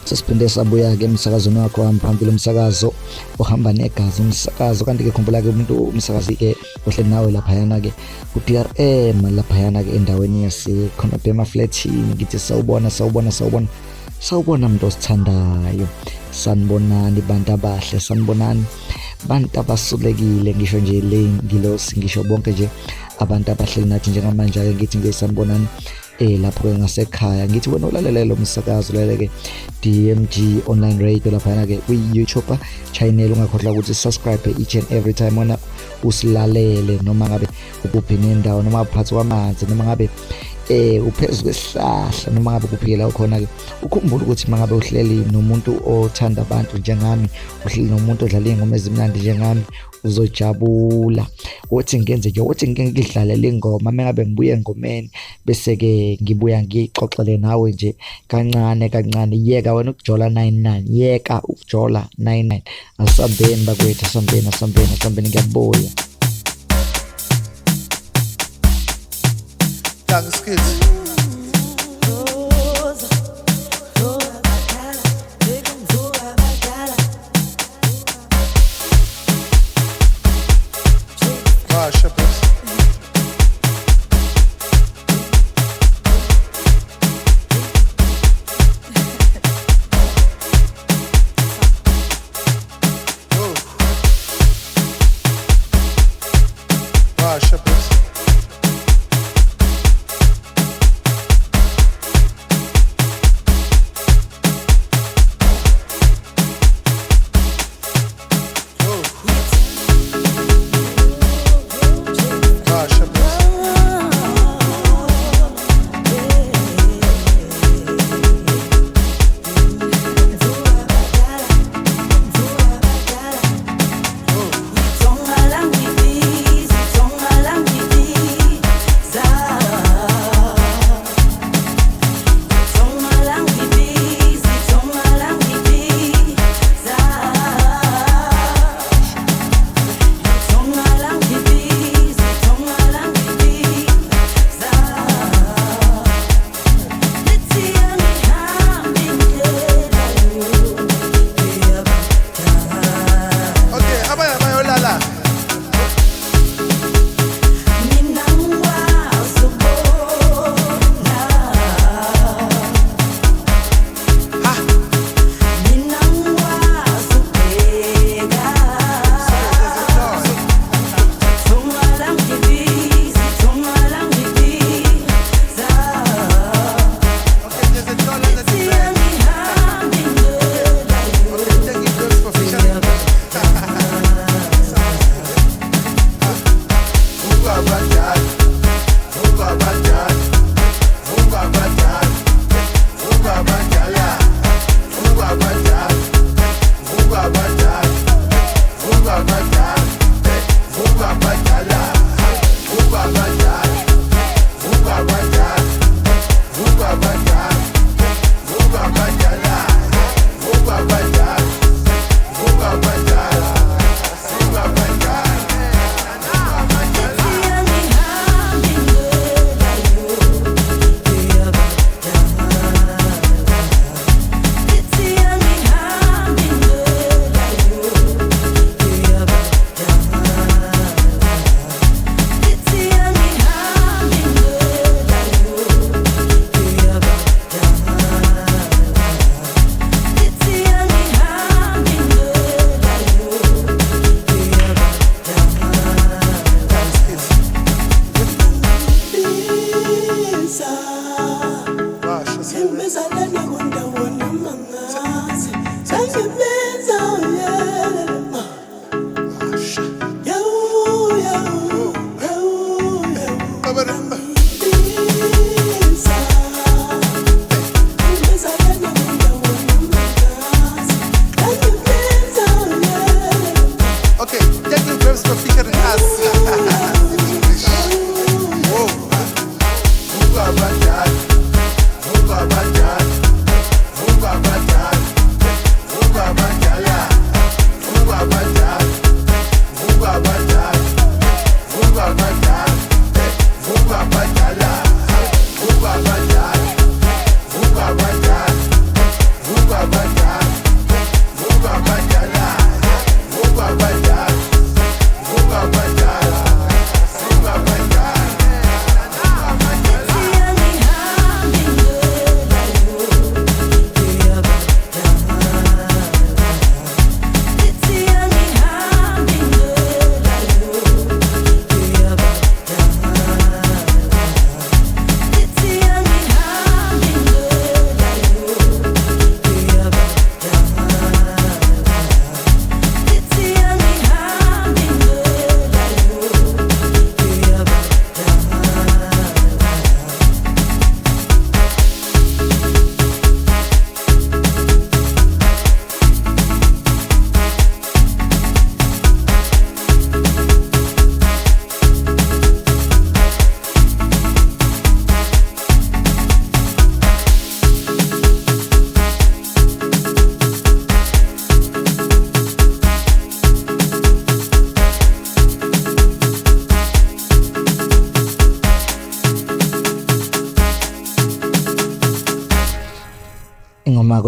Sesiphinde sabuya-ke emsakazweni wakho phambili, umsakazo ohamba negazi, umsakazo kanti-ke khumbula-ke umuntu umsakazi-ke ohleli nawe laphayana-ke ku-DRM laphayana-ke endaweni yaseKhonapema Flatini. Ngithi sawubona muntu osithandayo, sanibonani bantu abahle, sanibonani bantu abasulekile, ngisho nje le ngilosi, ngisho bonke nje abantu abahleli nathi njengamanje-ke ngithi ngisanibonani lapho-ke ngasekhaya. Ngithi wena ulalela lo msakazo, ulalele-ke DMG online radio laphayana-ke kwi-YouTube channel. Ungakhohlwa ukuthi subscribe each and every time wena usilalele, noma ngabe ukuphi nendawo, noma phakathi kwamanzi, noma ngabe uphezu kwesihlahla, noma ngabe kuphikela khona-ke ukhumbule ukuthi mangabe uhleli nomuntu othanda abantu njengami, uhleli nomuntu odlala ingoma ezimnandi njengami, uzojabula. Wothi ngenze nje, wothi ngike ngidlalele ingoma, mengabe ngibuye engomeni bese-ke ngibuya ngixoxele nawe nje kancane kancane. Yeka wena ukujola 99, yeka ukujola 99. Asambeni bakwethu, asambeni, ngiyabuya. Thanks, kids.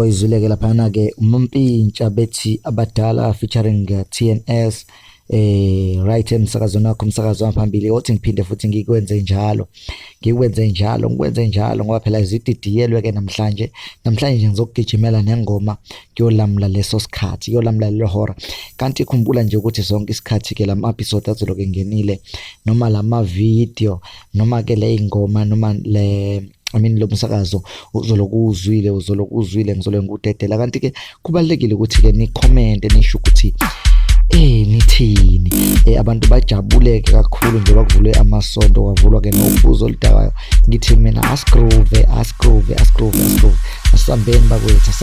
koyizwile ke lapha ke uMampintsha bethi abadala featuring TNS right emsakazweni wakho umsakazo waphambili othi ngiphinde futhi ngikwenze njalo ngoba phela izididiyelwe ke namhlanje nje ngizokugijimela nengoma kuyolamla leso sikhathi kuyolamla le hora kanti ikhumbula nje ukuthi sonke isikhathi ke lama episode azoke ngenile noma lama video noma ke le ingoma noma le lo msakazo uzoloku uzwile ngizoloku ngudedela kanti ke kubalekile ukuthi ke ni comment nisho ukuthi nithini abantu bajabuleke kakhulu nje bakuvule amasonto kwavulwa ke nobuzo oludakayo ngithi mina asgroove asambeni bakwethu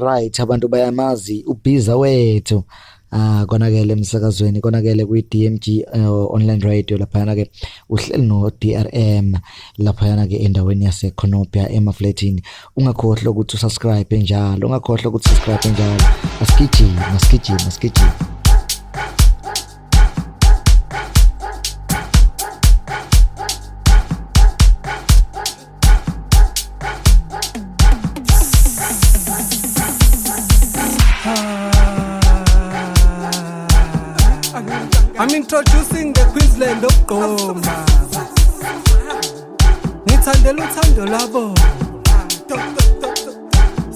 right abantu bayamazi ubhiza wethu konakele emsakazweni konakele kwi-DMG online radio laphayana ke uhleli no DRM laphayana ke endaweni yase Khonopia emafletini. Ungakhohlwa ukuthi usubscribe njalo, ungakhohlwa ukuthi subscribe njalo. Asigijima. I'm introducing the Queensland of Goma. Ngithandela uthando labo.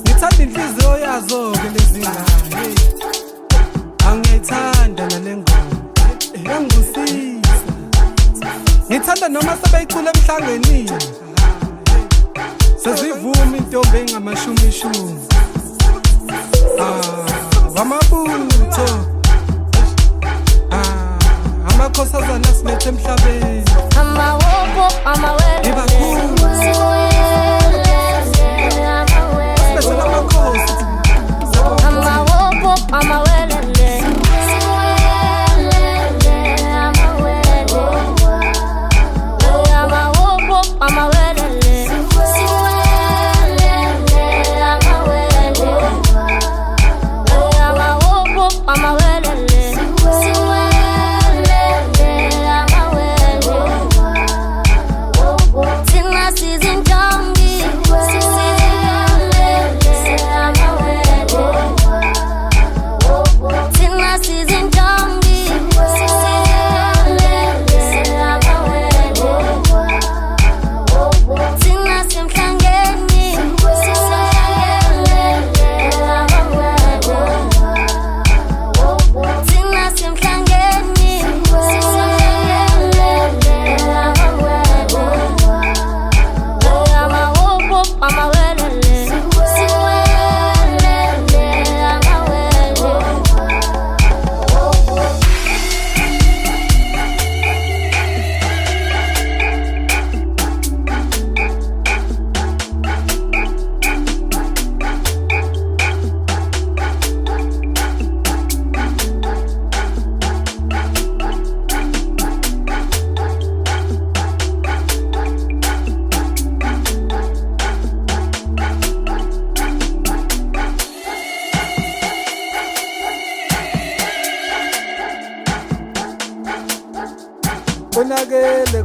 Ngithanda inhliziyo yazo ke lezi ngane. Angiyithanda nale ngoma. Yangusisa. Ngithanda noma sebeyicula emhlangeni. Sezivuma intombi engamashumi. Wamabutho. Amakhosazana silethe emhlabeni. Amawobo, amawele. Sibethela amakhosi. Amawobo, amawele. Amawobo, amawele.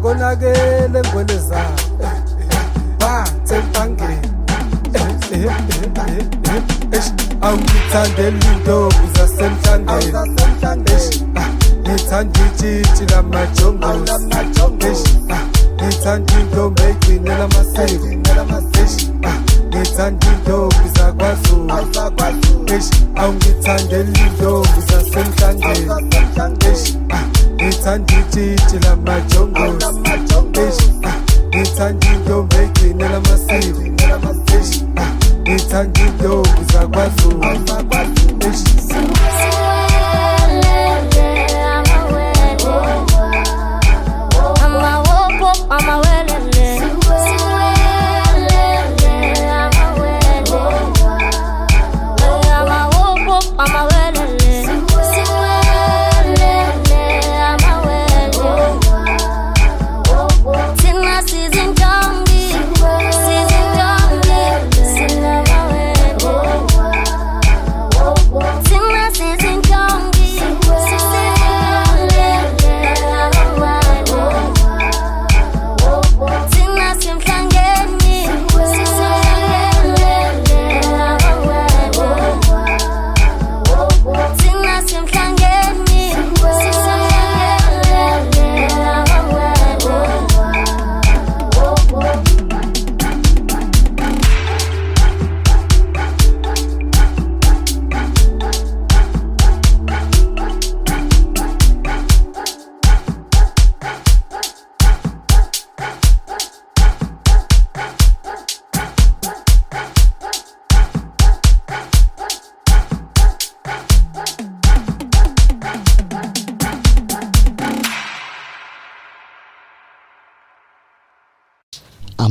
Konakele ngweleza bathe bangeni awungithandela intombi zasemhlangeni ngithanda itshitshi lamajongosi ngithanda intombi egcinela amasiko ngithanda intombi zakwaZulu awungithandela intombi zasemhlangeni ngithanda itshitshi lamajongosi ngithanda intombi egcinela amasiko ngithanda intombi zakwaZulu Amawele.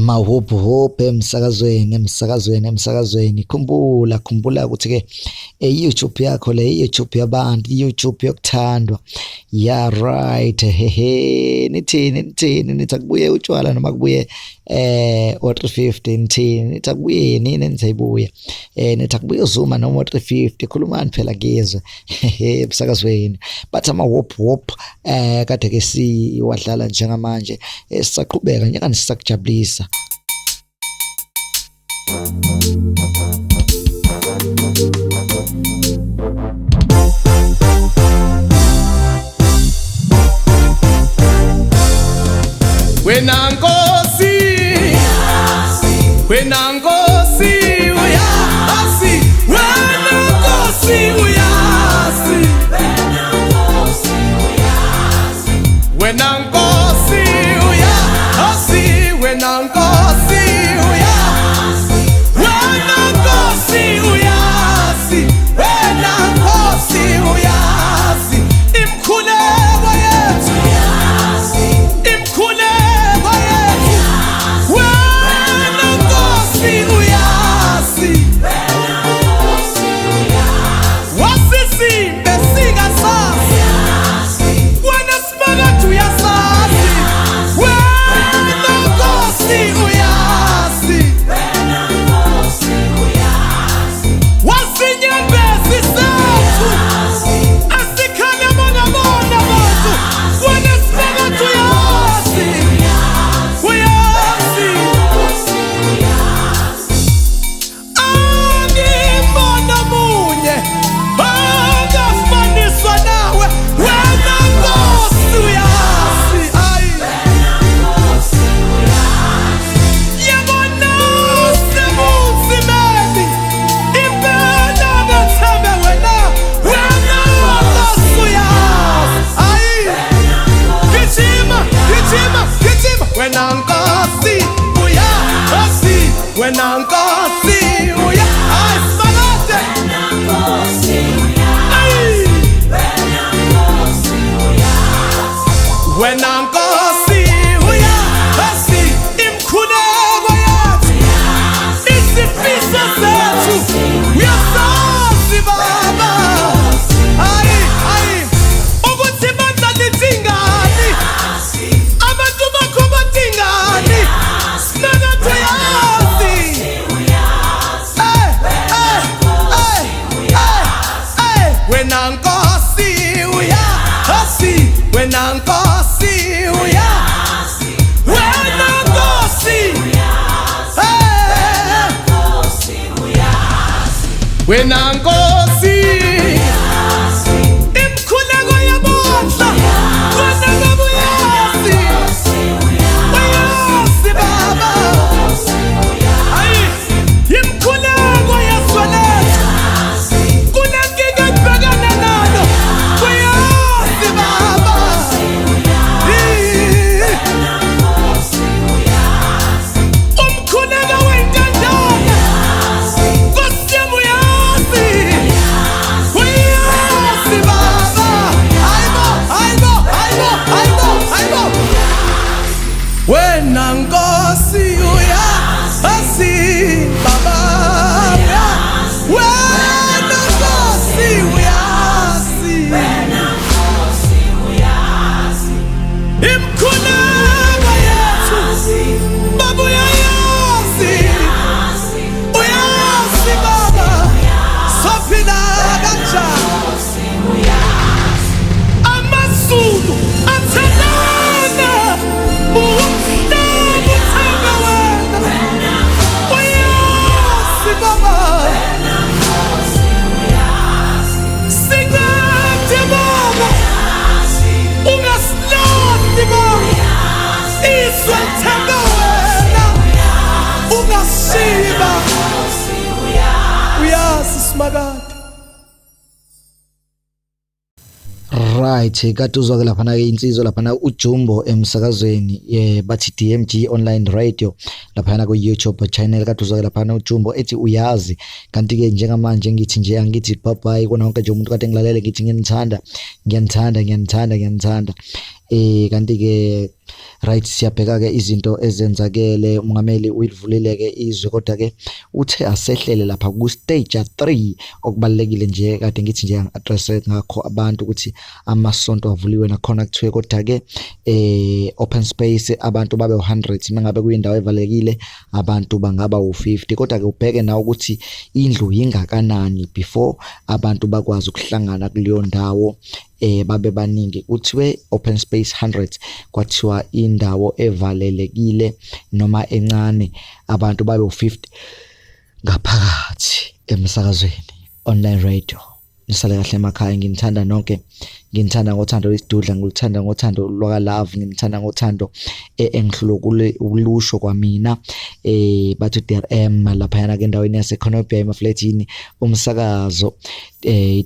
mahopho emsakazweni khumbula ukuthi ke YouTube yakho le YouTube yabantu YouTube yokuthandwa ya right nithini akubuye utshwala noma kubuye o350 nithini akubuye nini nizayibuya nithi akubuye uzuma noma o350 khulumani phela ngizwe emsakazweni bathi amahopho kade ke siwadlala njengamanje sisaqhubeka nje kanti sisakujabulisa. Wena Nkosi uyasi, wena Nkosi uyasi, wena Nkosi uyasi, wena Nkosi uyasi, wena Nkosi uyasi, wena Nkosi uyasi, imkhuleko yethu uyasi, imkhuleko yethu wena Nkosi uyasi, wena Nkosi uyasi, wasisimbe singasazi wena simakade uyasazi, wena Nkosi uyasi, wena Nkosi uyasi, wasinyembezi sethu asikhale bona bathu wena simakade uyazi, uyasi, angibona munye ongafaniswa nawe, wena Nkosi uyasi, ayi yabona sebunzimeni impela ngathembe wena, wena Nkosi uyasi, ayi gijima wena Nkosi uyasi, wena Nkosi uya ayi simakade ayi wena Nkosi uyasi, imkhuleko yethu isifiso sethu uyasazi Baba, ayi ukuthi bandla lithingani abantu bakho bathingani simakade uyazi, wena Nkosi uyasi, wena Nkosi uyasi, wena Nkosi wena Nkosi imkhuleko yabodla wena ngabe uyasi, uyasi Baba, ayi imkhuleko yaswalethu kunenkinga ebhekana nayo, uyasi Baba, umkhuleko wentandane Nkosi yami uyasi, uyasi Baba, hayibo wena Nkosi uyasi Baba, wena Nkosi uyasi, imkhuleko yethu Baba uyayazi, uyasi Baba, sophila kanjani amaZulu athandana uthanda wena, uyasi Baba, singade Baba ungasilahli Baba, izwe lithanda wena ungashiba, uyasi simakade. Right, kade uzwa ke laphana ke insizwa laphana uJumbo emsakazweni bathi DMG online radio laphana ku YouTube channel. Kade uzwa ke laphana uJumbo ethi uyazi, kanti ke njengamanje ngithi nje angithi bye bye kona wonke nje umuntu kade ngilalele ngithi ngiyanithanda. kanti ke right siyabheka ke izinto ezenzakele umongameli uyivulile ke izwe kodwa ke uthe asehlele lapha ku stage 3 okubalekile nje kade ngithi nje address ngakho abantu ukuthi amasonto avuliwe nakhona kuthiwe kodwa ke open space abantu babe 100 mangabe kuyindawo evalekile abantu bangaba u50 kodwa ke ubheke nawe ukuthi indlu ingakanani before abantu bakwazi ukuhlangana kuleyo ndawo babe baningi kuthiwe open space 100 kwathiwa indawo evalelekile noma encane abantu babe u50 ngaphakathi emsakazweni online radio. Nisale kahle emakhaya, nginithanda nonke, nginithanda ngothando lwesidudla, ngikuthanda ngothando lwaka love, nginithanda ngothando engihlulo kulusho kwamina bathu DRM lapha yana ke endaweni yase Conopia emaflatini umsakazo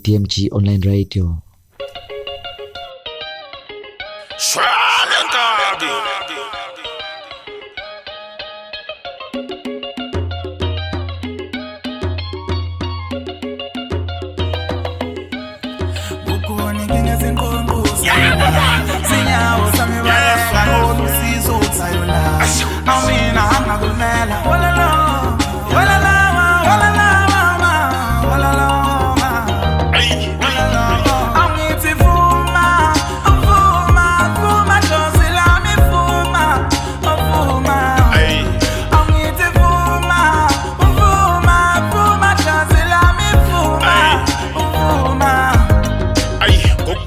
DMG online radio.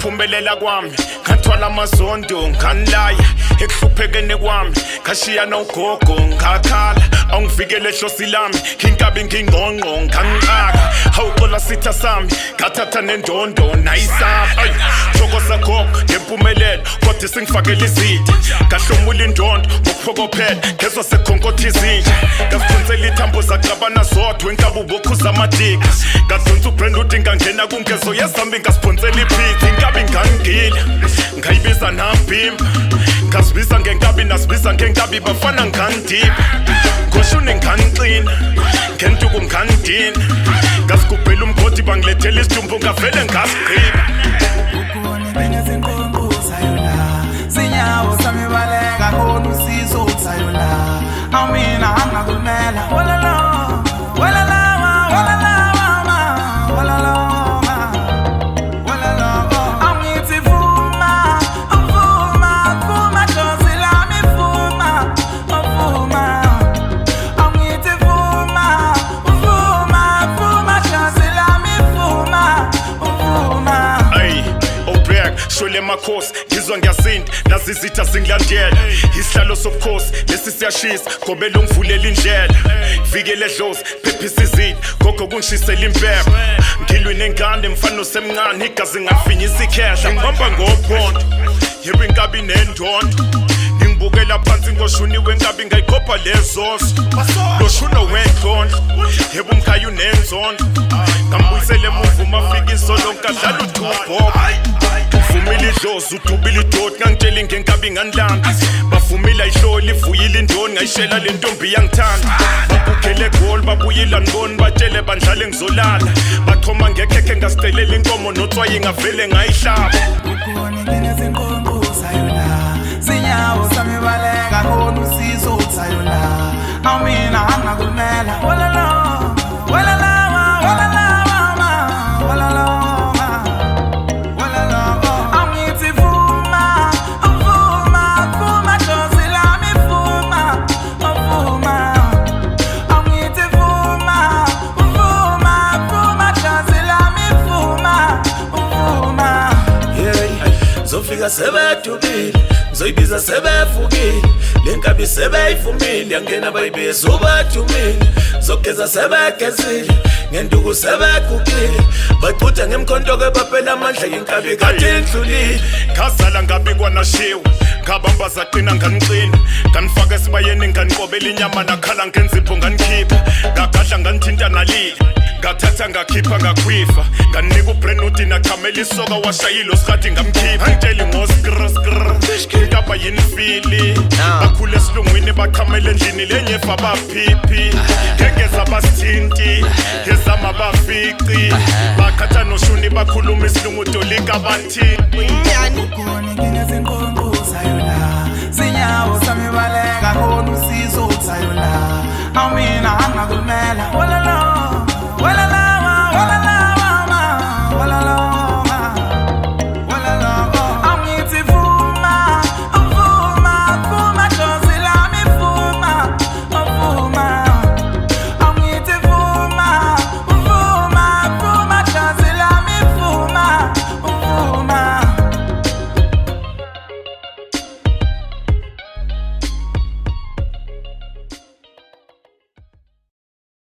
Pumbelela kwami ngathwala amazondo nganlaya ekuhluphekene kwami khashiya nogogo ngakhala awungivikele hlosi lami nginkabi ngingqongqo ngangixaka hawuxola sitha sami ngathatha nendondo nayisapha joko sakho ngempumelelo kodwa singifakela izitha ngahlomula indondo ngokuphokophela ngezwe sekhonkotha izinja ngasiphonsela ithambo zaxabana zodwa enkabi ubokhuza amadika ngadonsa ubrand udinga ngena kungezo yezambi ngasiphonsela iphika inkabi ngangila ngayibiza nambimba ngasibiza ngenkabi nasibiza ngenkabi bafana ngandipha ngoshune nganqina ngentuku ngandina ngasigubhela umgodi bangilethela isijumbu ngavele ngasigqiba ukubona bengezinkonquza yona sinyawo sami baleka khona usizo uthayona awumina angakumela walala walala walala shole makhosi ngizwa ngiyasinda nazizitha zingilandela isihlalo sobukhosi lesi siyashisa gobela ungivulela indlela vikele dlozi phephisa izitha gogo kungishisela impepho ngilwi nengane mfana osemncane igazi ngafinyisa ikhehla ngihamba ngophondo yebo inkabi nendondo ngibukela phansi ngoshuni wenkabi ngayigopha lezozo loshuno wendlondo yebo umkhaya unenzondo ngambuyisele emuva umafika isolo nkadlala uthubho uvumile idlozi udubile idoti ngangitshela ngenkabi ngandlanga bavumile ihloli ivuyile indoni ngayishela le ntombi yangithanda babukele gol babuyila ngiboni batshele bandlale ngizolala bachoma ngekhekhe ngasicelela inkomo notswayi ngavele ngayihlaba ukubona ngezinkonquza yona sinyawo sami baleka khona usizo uthayona awumina angakumela walala walala zofika sebedubile zoyibiza sebefukile lenkabi sebeyifumile yangena bayibiza ubadumile zogeza sebegezile ngenduku sebegugile bachutha ngemkhonto kebaphela amandla yenkabi kade indlulile khazala ngabi kwanashiwe ngabamba zaqina nganqina nganifaka esibayeni nganiqobela inyama nakhala ngenzipho nganikhipha ngagadla nganithinta nalile ngathatha ngakhipha ngakhwifa nganika ubrenudi nachamela isoka washayilo sikhathi ngamkhipha ngitshela ngoskr inkaba yinifili bakhule esilungwini bachamela endlini lenyefa baphiphi ngengeza basithinti ngezama bafici bakhatha noshuni bakhuluma isilungu tolika bathi ukubona ngezinkonquza awumina anginakulumela